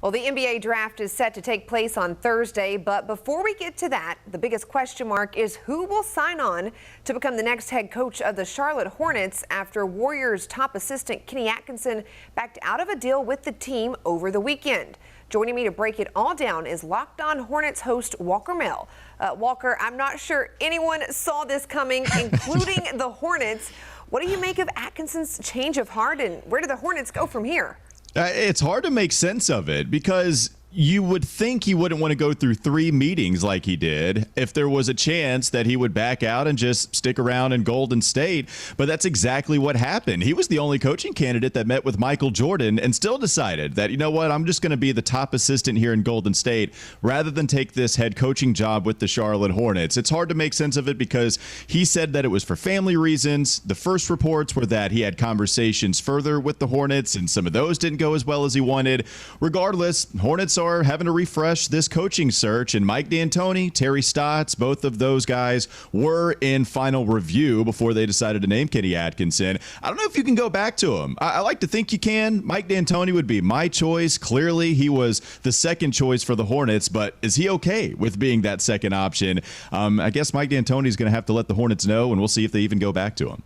Well, the NBA draft is set to take place on Thursday, but before we get to that, the biggest question mark is who will sign on to become the next head coach of the Charlotte Hornets after Warriors top assistant Kenny Atkinson backed out of a deal with the team over the weekend. Joining me to break it all down is Locked On Hornets host Walker Mehl. Walker, I'm not sure anyone saw this coming, including the Hornets. What do you make of Atkinson's change of heart, and where do the Hornets go from here? It's hard to make sense of it because you would think he wouldn't want to go through 3 meetings like he did if there was a chance that he would back out and just stick around in Golden State. But that's exactly what happened. He was the only coaching candidate that met with Michael Jordan and still decided that, you know what, I'm just going to be the top assistant here in Golden State rather than take this head coaching job with the Charlotte Hornets. It's hard to make sense of it because he said that it was for family reasons. The first reports were that he had conversations further with the Hornets, and some of those didn't go as well as he wanted. Regardless, Hornets are having to refresh this coaching search, and Mike D'Antoni, Terry Stotts, both of those guys were in final review before they decided to name Kenny Atkinson. I don't know if you can go back to him. I like to think you can. Mike D'Antoni would be my choice. Clearly, he was the second choice for the Hornets, but is he okay with being that second option? I guess Mike D'Antoni is going to have to let the Hornets know, and we'll see if they even go back to him.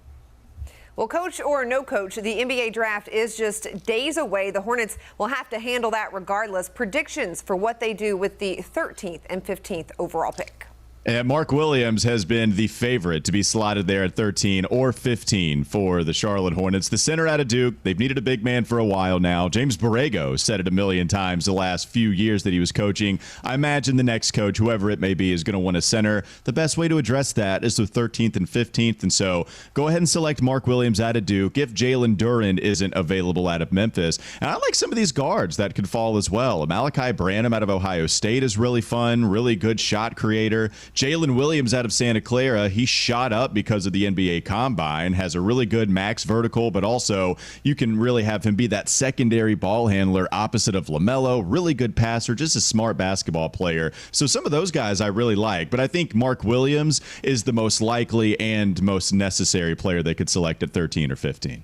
Well, coach or no coach, the NBA draft is just days away. The Hornets will have to handle that regardless. Predictions for what they do with the 13th and 15th overall pick. And Mark Williams has been the favorite to be slotted there at 13 or 15 for the Charlotte Hornets. The center out of Duke, they've needed a big man for a while now. James Borrego said it a million times the last few years that he was coaching. I imagine the next coach, whoever it may be, is going to want a center. The best way to address that is the 13th and 15th. And so go ahead and select Mark Williams out of Duke if Jalen Duren isn't available out of Memphis. And I like some of these guards that could fall as well. Malachi Branham out of Ohio State is really fun, really good shot creator. Jalen Williams out of Santa Clara, he shot up because of the NBA Combine, has a really good max vertical, but also you can really have him be that secondary ball handler opposite of LaMelo, really good passer, just a smart basketball player. So some of those guys I really like, but I think Mark Williams is the most likely and most necessary player they could select at 13 or 15.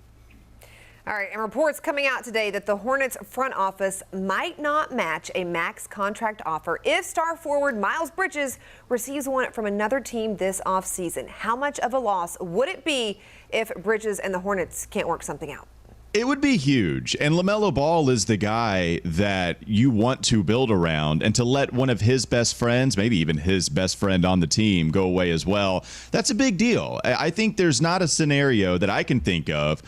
All right, and reports coming out today that the Hornets front office might not match a max contract offer if star forward Miles Bridges receives one from another team this offseason. How much of a loss would it be if Bridges and the Hornets can't work something out? It would be huge, and LaMelo Ball is the guy that you want to build around, and to let one of his best friends, maybe even his best friend on the team, go away as well, that's a big deal. I think there's not a scenario that I can think of,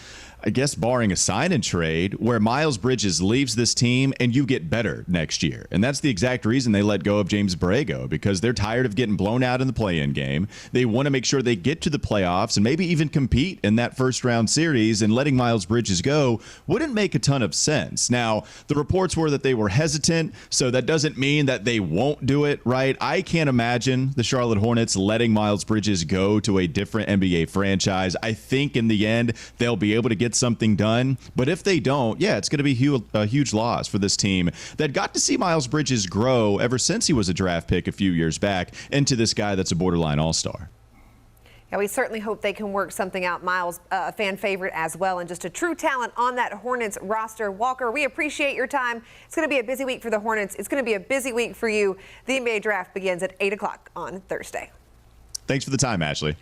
I guess barring a sign and trade, where Miles Bridges leaves this team and you get better next year. And that's the exact reason they let go of James Borrego, because they're tired of getting blown out in the play-in game. They want to make sure they get to the playoffs and maybe even compete in that first-round series, and letting Miles Bridges go wouldn't make a ton of sense. Now, the reports were that they were hesitant, so that doesn't mean that they won't do it, right? I can't imagine the Charlotte Hornets letting Miles Bridges go to a different NBA franchise. I think in the end, they'll be able to get something done, but if they don't, yeah, it's going to be a huge loss for this team that got to see Miles Bridges grow ever since he was a draft pick a few years back into this guy that's a borderline all-star. Yeah, we certainly hope they can work something out. Miles, a fan favorite as well, and just a true talent on that Hornets roster. Walker, we appreciate your time. It's going to be a busy week for the Hornets. It's going to be a busy week for you. The NBA draft begins at 8 o'clock on Thursday. Thanks for the time, Ashley.